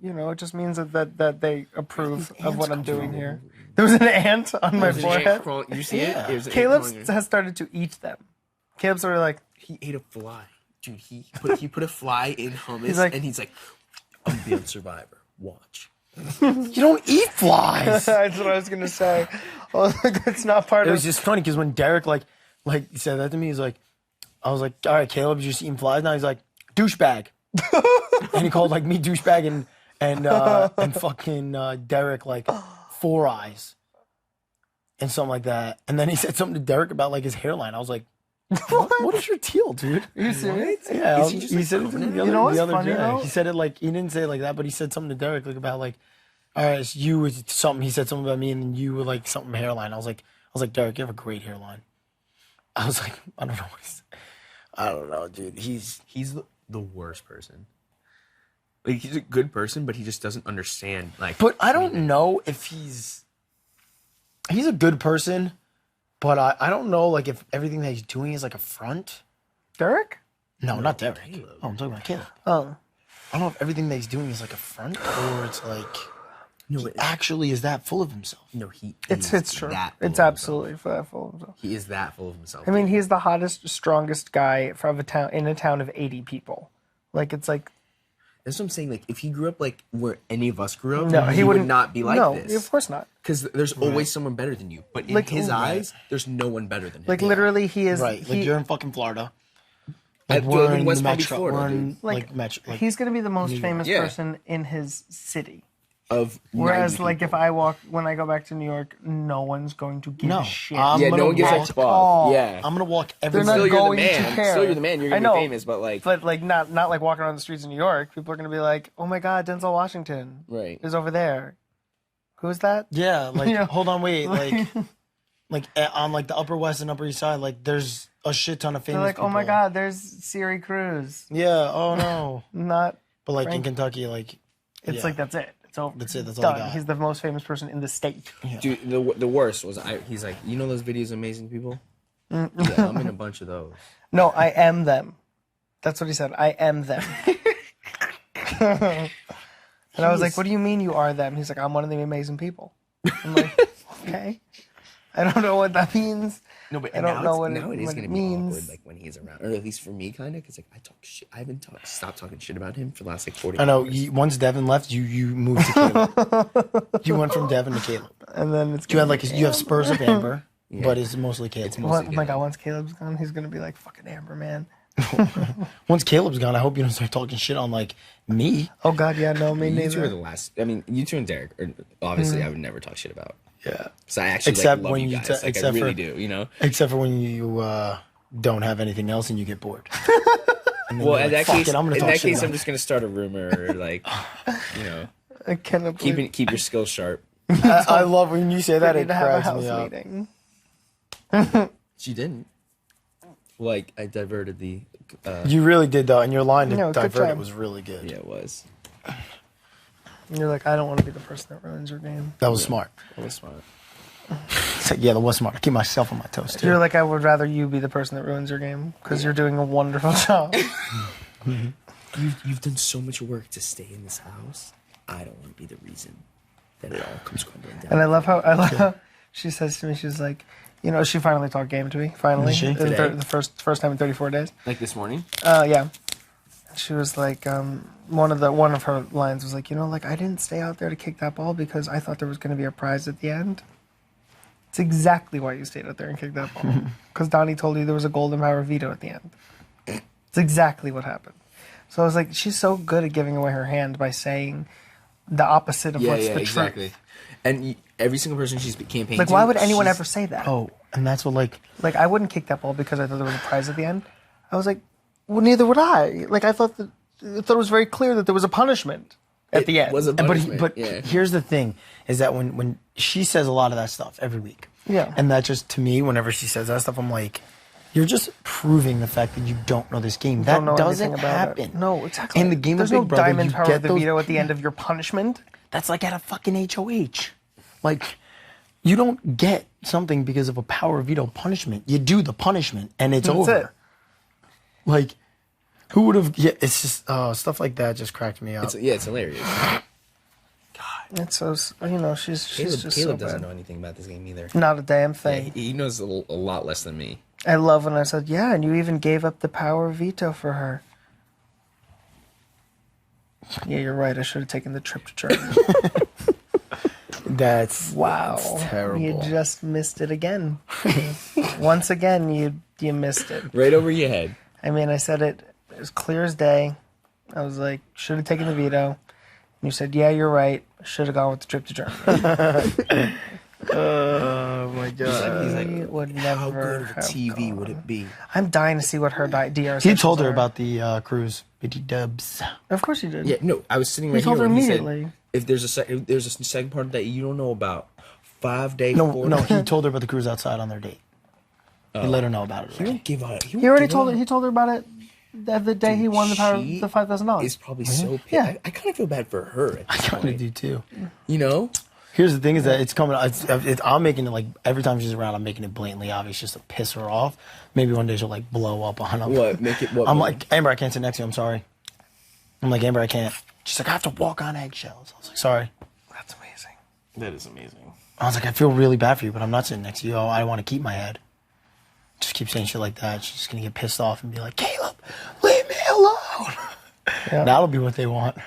it just means that they approve of what I'm doing here. There was an ant on my forehead. You see it? Caleb has started to eat them. Caleb's sort of like, he ate a fly. Dude, he put a fly in hummus, and he's like, I'm the survivor. Watch. You don't eat flies. That's what I was gonna say. It's not part of. It was just funny because when Derek like said that to me, I was like, all right, Caleb, you're just eating flies now. He's like, douchebag, and he called like me douchebag and fucking Derek like four eyes and something like that. And then he said something to Derek about like his hairline. I was like, what is your deal, dude? Are you serious? Yeah, he said it to me the other funny, day. though? He said it like he didn't say it like that, but he said something to Derek like about like, all right, it's you with something. He said something about me, and then you were like something hairline. I was like, Derek, you have a great hairline. I was like, I don't know what he's. I don't know, dude. He's the worst person. Like, he's a good person, but he just doesn't understand. Like, but I don't know if he's a good person, but I don't know like if everything that he's doing is like a front. Derek? No, not Derek. Caleb. Oh, I'm talking about Caleb. Oh. I don't know if everything that he's doing is like a front or it's like he actually is that full of himself. No, he. It's true. It's absolutely full of himself. He is that full of himself. I mean, he's the hottest, strongest guy from in a town of 80 people. Like, it's like. That's what I'm saying. Like, if he grew up like where any of us grew up, no, he would not be like this. No, of course not. Because there's always someone better than you. But in his eyes, there's no one better than him. Like, literally, he is. Right. Like, you're in fucking Florida. Like, we're in West Metro. Florida, Metro. He's going to be the most famous person in his city. Of whereas, like, when I go back to New York, no one's going to give a shit. No one gives a fuck. Yeah. I'm going to walk everywhere. They're not going to care. Still, you're the man. You're going to be famous, but like. But, like, not like walking around the streets of New York. People are going to be like, oh my God, Denzel Washington is over there. Who's that? Yeah, like, hold on, wait. Like on, like, the Upper West and Upper East Side, like, there's a shit ton of famous They're like, people. oh my God, there's Siri Cruz. Yeah, oh no. Not. But, like, in Kentucky, like. It's like, that's it. It's over. That's it. That's all done. I got. He's the most famous person in the state. Yeah. Dude, the worst was he's like, you know those videos of Amazing People? Yeah, I'm in a bunch of those. No, I am them. That's what he said. I am them. And I was like, what do you mean you are them? He's like, I'm one of the amazing people. I'm like, okay. I don't know what that means. No, but I don't know what it is what going it to be means. awkward, like when he's around, or at least for me, kind of, because like I talk shit. I haven't stopped talking shit about him for the last like 40 I know. years. Once Devin left, you moved to Caleb. You went from Devin to Caleb. And then it's you had like you have spurs of Amber, but it's mostly Caleb. It's mostly oh my God, once Caleb's gone, he's gonna be like fucking Amber, man. Once Caleb's gone, I hope you don't start talking shit on like me. Oh God, yeah, no, me neither. You two are the last. I mean, you two and Derek are obviously I would never talk shit about. Yeah. So I actually except love when you guys. I really do, you know? Except for when you don't have anything else and you get bored. Well, in that case, I'm just going to start a rumor or like, you know, I cannot keep your skills sharp. I love when you say that. It cracks me up. Meeting. She didn't. Like, I diverted the... you really did, though, and your line to good divert it job. was really good. Yeah, it was. And you're like, I don't want to be the person that ruins your game. That was smart. That was smart. It's like, yeah, that was smart. I keep myself on my toes, too. You're like, I would rather you be the person that ruins your game because you're doing a wonderful job. You've done so much work to stay in this house. I don't want to be the reason that it all comes crumbling down. And I love how she says to me, she's like, you know, she finally talked game to me. Finally, the first time in 34 days. Like this morning? Yeah. She was like, one of her lines was like, you know, like I didn't stay out there to kick that ball because I thought there was going to be a prize at the end. It's exactly why you stayed out there and kicked that ball. Because Donnie told you there was a golden power veto at the end. It's exactly what happened. So I was like, she's so good at giving away her hand by saying the opposite of what's the exactly. truth. And every single person she's campaigning like, why would anyone ever say that? Oh, and that's what like I wouldn't kick that ball because I thought there was a prize at the end. I was like, well, neither would I. Like, I thought it was very clear that there was a punishment at the end. Was a punishment. But here's the thing: is that when she says a lot of that stuff every week, yeah, and that just to me, whenever she says that stuff, I'm like, you're just proving the fact that you don't know this game. That doesn't happen. No, exactly. In the game There's of no Big Brother, diamond you power get of the those, veto at the end of your punishment. That's like at a fucking HoH. Like, you don't get something because of a power of veto punishment. You do the punishment, and it's over. It. Like, who would have... Yeah, it's just... stuff like that just cracked me up. It's hilarious. It's so, she's just Caleb so doesn't bad. know anything about this game either. Not a damn Yeah, thing. he knows a lot less than me. I love when I said, yeah, and you even gave up the power of veto for her. Yeah, you're right. I should have taken the trip to Germany. That's terrible. You just missed it again. Once again, you missed it. Right over your head. I mean, I said it as clear as day. I was like, should have taken the veto. And you said, yeah, you're right. Should have gone with the trip to Germany. oh my god. He's like, I would how never good of a have TV gone. would it be? I'm dying to see what her DR He sessions told her are. about the cruise. Bitty dubs. Of course you did. Yeah, no, I was sitting We right told here her when he said, immediately. if there's a second part that you don't know about, 5-day, No, 4 no, he told her about the cruise outside on their date. He let her know about it. He Already. won't give out. He already told her. He told her about it the day he won the She $5,000. is probably so pissed. Yeah. I kind of feel bad for her. At I this kind of point. do too. You know? Here's the thing: is that it's coming. I'm making it like every time she's around, I'm making it blatantly obvious just to piss her off. Maybe one day she'll like blow up on him. What? Make it what? I'm like, Amber, I can't sit next to you. I'm sorry. I'm like, Amber, I can't. She's like, I have to walk on eggshells. I was like, sorry. That's amazing. That is amazing. I was like, I feel really bad for you, but I'm not sitting next to you. I want to keep my head. Just keep saying shit like that. She's just gonna get pissed off and be like, Caleb, leave me alone. Yeah. That'll be what they want.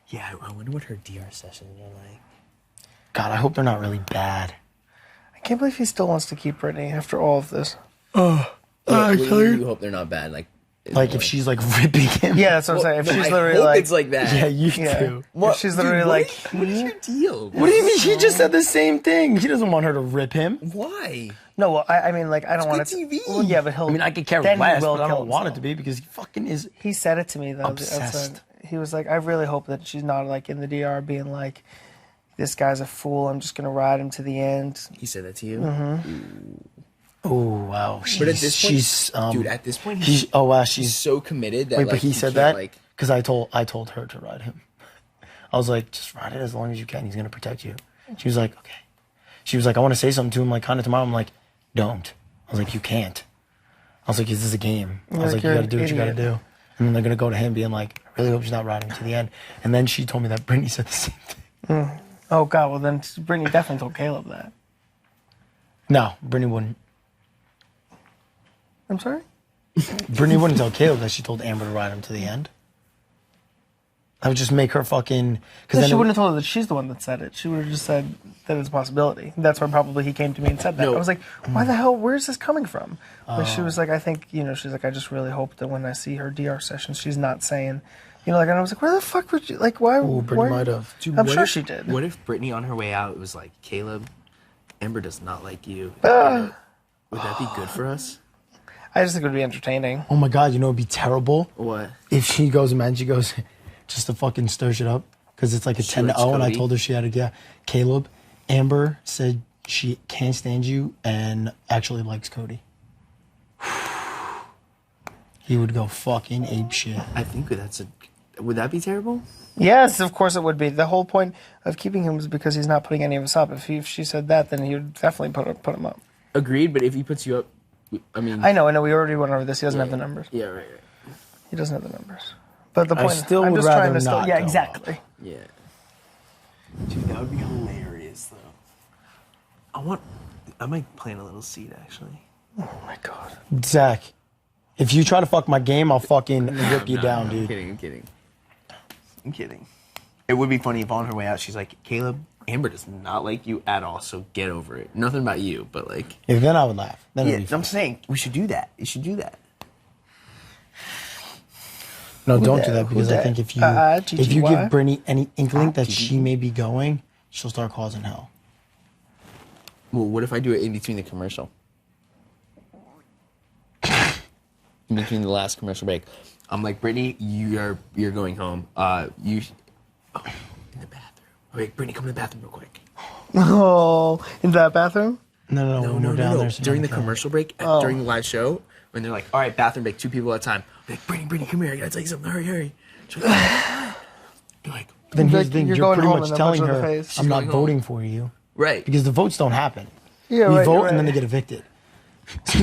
Yeah, I wonder what her DR sessions are like. God, I hope they're not really bad. I can't believe he still wants to keep Brittany after all of this. You hope they're not bad. Like if she's like ripping him. Yeah, that's what I'm saying. If she's I literally hope like, it's like that. Yeah, you yeah. too. If she's literally like, what is your deal? What do you mean? He just said the same thing. He doesn't want her to rip him. Why? no, well, I mean, like, I don't want good to. TV. Well, yeah, but he'll. I mean, I could care then he less, will but I kill don't want it himself. to be because he fucking is. He said it to me though. Obsessed. He was like, I really hope that she's not like in the DR being like, this guy's a fool. I'm just gonna ride him to the end. He said that to you? Oh wow. But at this point, she's dude, at this point, he's oh wow, he's she's so committed that wait, like, but he said can't, that like, because I told her to ride him. I was like, just ride it as long as you can. He's gonna protect you. She was like, okay. She was like, I want to say something to him like kind of tomorrow. I'm like, don't. I was like, you can't. I was like, this is a game. I was like, you you're gotta do an what you gotta idiot. do. And then they're gonna go to him being like, I really hope she's not riding to the end. And then she told me that Brittany said the same thing. Oh God, well then Brittany definitely told Caleb that. No, Brittany wouldn't. I'm sorry. Brittany wouldn't tell Caleb that she told Amber to ride him to the end. I would just make her fucking. Because Then she wouldn't have told her that she's the one that said it. She would have just said that it's a possibility. That's why probably he came to me and said that. No. I was like, why the hell? Where's this coming from? But she was like, I think she's like, I just really hope that when I see her DR session, she's not saying, like. And I was like, where the fuck would you like? Why? Brittany why- might have. Dude, I'm what sure if- she did. What if Brittany on her way out was like, Caleb, Amber does not like you. Would that be good for us? I just think it would be entertaining. Oh my God, it'd be terrible What? if she goes, man, she goes just to fucking stir shit up. Because it's like a 10-0, likes and I Cody. told her she had to, Caleb, Amber said she can't stand you and actually likes Cody. He would go fucking ape shit. I think would that be terrible? Yes, of course it would be. The whole point of keeping him was because he's not putting any of us up. If she said that, then he would definitely put him up. Agreed, but if he puts you up, I mean. I know. We already went over this. He doesn't have the numbers. Yeah, right. He doesn't have the numbers. But the I point still I'm would just rather trying to not yeah, go exactly. Yeah. Dude, that would be hilarious, though. I might plant a little seed, actually. Oh my God. Zach, if you try to fuck my game, I'll fucking rip you down, I'm dude. I'm kidding. It would be funny if on her way out, she's like, Caleb, Amber does not like you at all, so get over it. Nothing about you, but like. Yeah, then I would laugh. Then it'd Yeah, be fun. I'm saying, we should do that. You should do that. No, don't dat? do that Who because I dat? think if you GGY? give Brittany any inkling that she may be going, she'll start causing hell. Well, what if I do it in between the commercial? In between the last commercial break. I'm like, Brittany, you're going home. In the bathroom. Wait, Brittany, come to the bathroom real quick. Oh, in that bathroom? No, when we're down there. so During the don't kill her. commercial break, during the live show, when they're like, all right, bathroom break, 2 people at a time. I'm like, Brittany, come here. I gotta tell you something. Hurry. She's like, you're like, Then here's the thing, You're you're going pretty home much and then telling punch her her, in the face. I'm not She's going voting for you. right. Because the votes don't happen. Yeah, we right, vote right. and then they get evicted.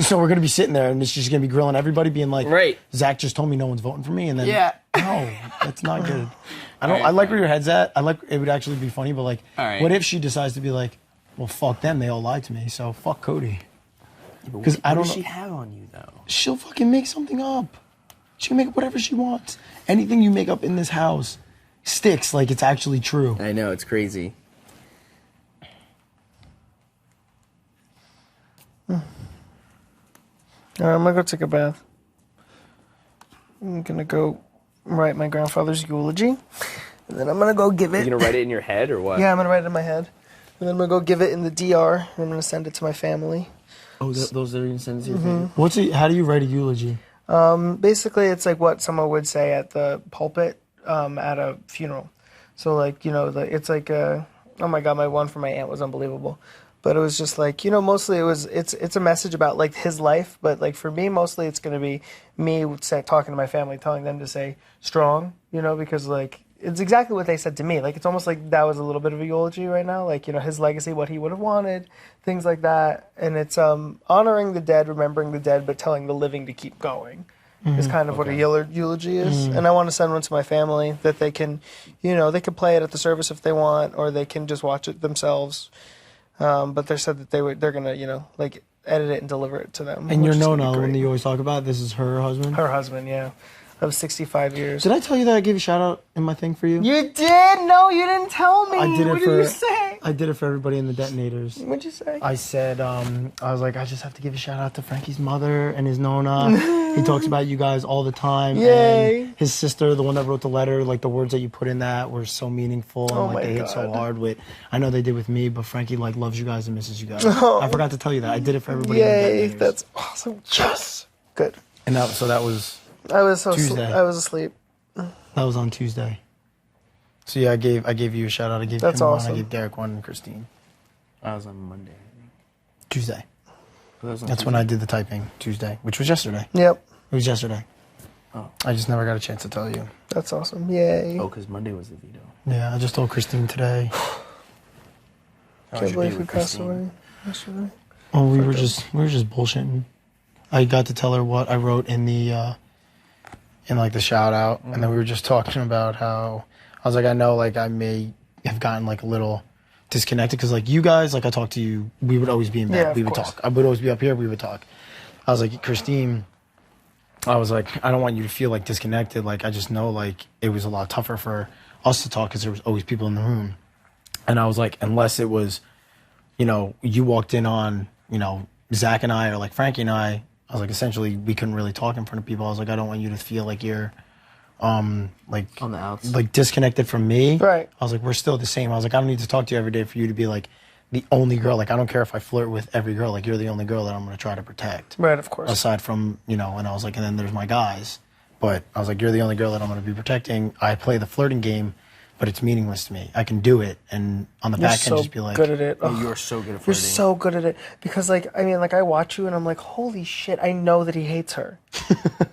So we're gonna be sitting there, and it's just gonna be grilling everybody, being like, Right. Zach just told me no one's voting for me, and then no, that's not good. I don't. Right, I like fine. where your head's at. I like it would actually be funny, but like, All right. what if she decides to be like, well, fuck them, they all lied to me, so fuck Cody. Because I What don't does know. she have on you though? She'll fucking make something up. She can make up whatever she wants. Anything you make up in this house sticks like it's actually true. I know, it's crazy. All right, I'm gonna go take a bath. I'm gonna go write my grandfather's eulogy, and then I'm gonna go give it. You gonna write it in your head or what? Yeah, I'm gonna write it in my head, and then I'm gonna go give it in the DR. And I'm gonna send it to my family. Oh, those are your sons. Mm-hmm. What's it? How do you write a eulogy? Basically, it's like what someone would say at the pulpit at a funeral. So, like, you know, it's like oh my god, my one for my aunt was unbelievable. But it was just like, you know, mostly it's a message about like his life. But like for me, mostly it's going to be me talking to my family, telling them to say strong, you know, because like it's exactly what they said to me. Like it's almost like that was a little bit of a eulogy right now. Like, you know, his legacy, what he would have wanted, things like that. And it's honoring the dead, remembering the dead, but telling the living to keep going. Is kind of what a eulogy is. And I want to send one to my family that they can, you know, they can play it at the service if they want, or they can just watch it themselves. But they said that they're gonna, you know, like edit it and deliver it to them. And which your is gonna be Nona, great. when you always talk about, this is her husband. Her husband, yeah, of 65 years. Did I tell you that I gave a shout out in my thing for you? You did? No, you didn't tell me. I did it what for. did you say? I did it for everybody in the detonators. What'd you say? I said, I was like, I just have to give a shout out to Frankie's mother and his Nona. He talks about you guys all the time. Yay. And his sister, the one that wrote the letter, like the words that you put in that were so meaningful. Oh And like my they hit so God. hard with, I know they did with me, but Frankie like loves you guys and misses you guys. Oh. I forgot to tell you that. I did it for everybody in the Yay, detonators. that's awesome. Yes. Good. And so that was I was Tuesday. I was asleep. on Tuesday. So yeah, I gave you a shout out. I gave That's Kim one, awesome. I gave Derek one, and Christine. I was on Monday. I think. Tuesday. That was on That's when I did the typing. Tuesday, which was yesterday. Yep. It was yesterday. Oh. I just never got a chance to tell you. That's awesome. Yay. Oh, because Monday was the veto. Yeah, I just told Christine today. Can't believe he passed away yesterday. Oh, we were just bullshitting. I got to tell her what I wrote in the in like the shout out, and then we were just talking about how I was like, I know like I may have gotten like a little disconnected because like you guys, like I talked to you, we would always be in bed, Yeah, of we would course. talk. I would always be up here, we would talk. I was like, Christine, I was like, I don't want you to feel like disconnected. Like I just know like it was a lot tougher for us to talk because there was always people in the room, and I was like, unless it was, you know, you walked in on, you know, Zach and I or like Frankie and I was like, essentially we couldn't really talk in front of people. I was like, I don't want you to feel like you're like On the outs. like disconnected from me. Right. I was like, we're still the same. I was like, I don't need to talk to you every day for you to be like the only girl. Like I don't care if I flirt with every girl. Like you're the only girl that I'm gonna try to protect. Right, of course. Aside from, you know, and I was like, and then there's my guys. But I was like, you're the only girl that I'm gonna be protecting. I play the flirting game, but it's meaningless to me. I can do it and on the You're back end so just be like, good at it. Oh, Ugh. you're so good at You're flirting. so good at it because, like, I mean, like, I watch you and I'm like, holy shit, I know that he hates her.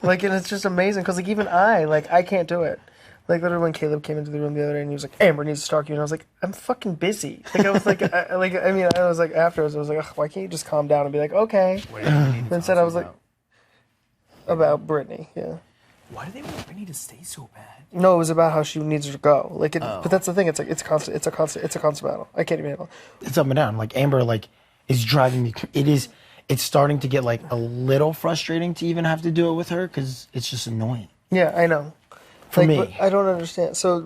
Like, and it's just amazing because, like, even I can't do it. Like, literally, when Caleb came into the room the other day and he was like, Amber needs to stalk you, and I was like, I'm fucking busy. Like, I was like, I was like, afterwards, I was like, ugh, why can't you just calm down and be like, okay? What do you need to Instead, talk I was like, about? about Brittany, yeah. Why do they want Brittany to stay so bad? No, it was about how she needs her to go. Like, but that's the thing. It's like it's a constant battle. I can't even handle it. it's up and down. Like Amber, like is driving me. It's starting to get like a little frustrating to even have to do it with her because it's just annoying. Yeah, I know. For Like, me. but I don't understand. So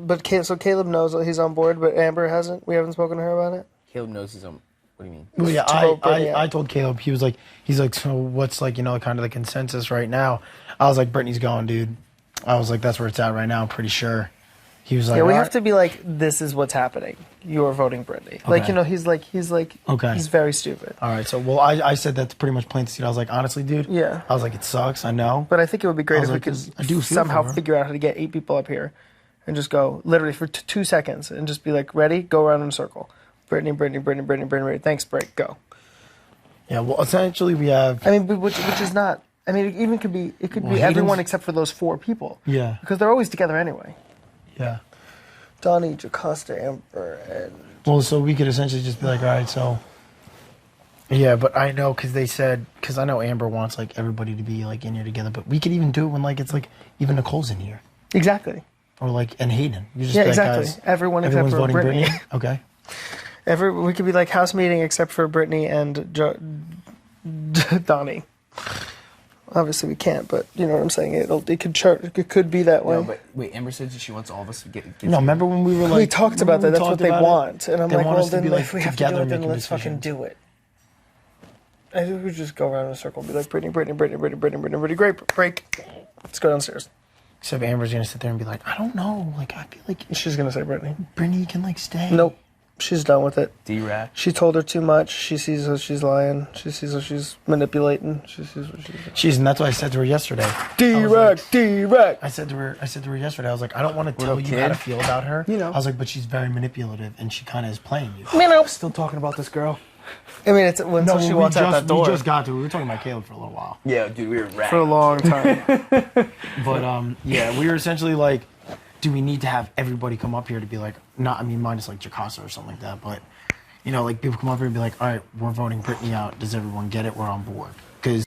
Caleb knows that he's on board, but Amber hasn't. We haven't spoken to her about it. Caleb knows his own. What do you mean? Well, yeah, To vote Brittany out. I told Caleb, he's like, so what's like, you know, kind of the consensus right now? I was like, Brittany's going, dude. I was like, that's where it's at right now. I'm pretty sure. He was like, Yeah, we all have right. to be like, this is what's happening. You are voting Brittany. Like, Okay. you know, he's like, Okay. he's very stupid. All right, so well, I said that to pretty much plant the seed. I was like, honestly, dude. Yeah. I was like, it sucks. I know. But I think it would be great I if was we like, could 'cause I do feel somehow for her. figure out how to get 8 people up here and just go literally for 2 seconds and just be like, ready, go around in a circle. Brittany, thanks, break, go. Yeah. Well, essentially, we have. I mean, which is not. I mean, it could be Well, everyone Hayden's- except for those 4 people. Yeah. Because they're always together anyway. Yeah. Donnie, Jocasta, Amber, and Well, so we could essentially just be like, all right, so Yeah, but I know because they said, because I know Amber wants like everybody to be like in here together, but we could even do it when like it's like even Nicole's in here Exactly. or like and Hayden. You just Yeah, be like, exactly. guys, Everyone except everyone's for voting Brittany. Okay. We could be like house meeting except for Brittany and Donnie. Obviously we can't, but you know what I'm saying. It could be that way. No, but wait, Amber says that she wants all of us to get No, remember when we were like we talked about that. That's what they want, and I'm They like, want well, us to then be, like, if we have to do together it, then making let's fucking decisions. do it. I think we just go around in a circle, and be like, Brittany, great break. Let's go downstairs. Except Amber's gonna sit there and be like, I don't know, like I feel like She's gonna say Brittany. Brittany can like stay. Nope, she's done with it. D-Rat. She told her too much. She sees how she's lying. She sees how she's manipulating. She sees what she's. And that's what I said to her yesterday. Direct. I said to her yesterday, I was like, I don't want to tell up, you how to kid? feel about her. You know. I was like, but she's very manipulative and she kind of is playing you. Still talking about this girl? I mean, it's until she walks out that door We just got to. We were talking about Caleb for a little while. Yeah, dude, we were for a long time. But yeah, we were essentially like, do we need to have everybody come up here to be like, minus like Jacasa or something like that, but you know, like people come up here and be like, all right, we're voting Brittany out. Does everyone get it? We're on board. Because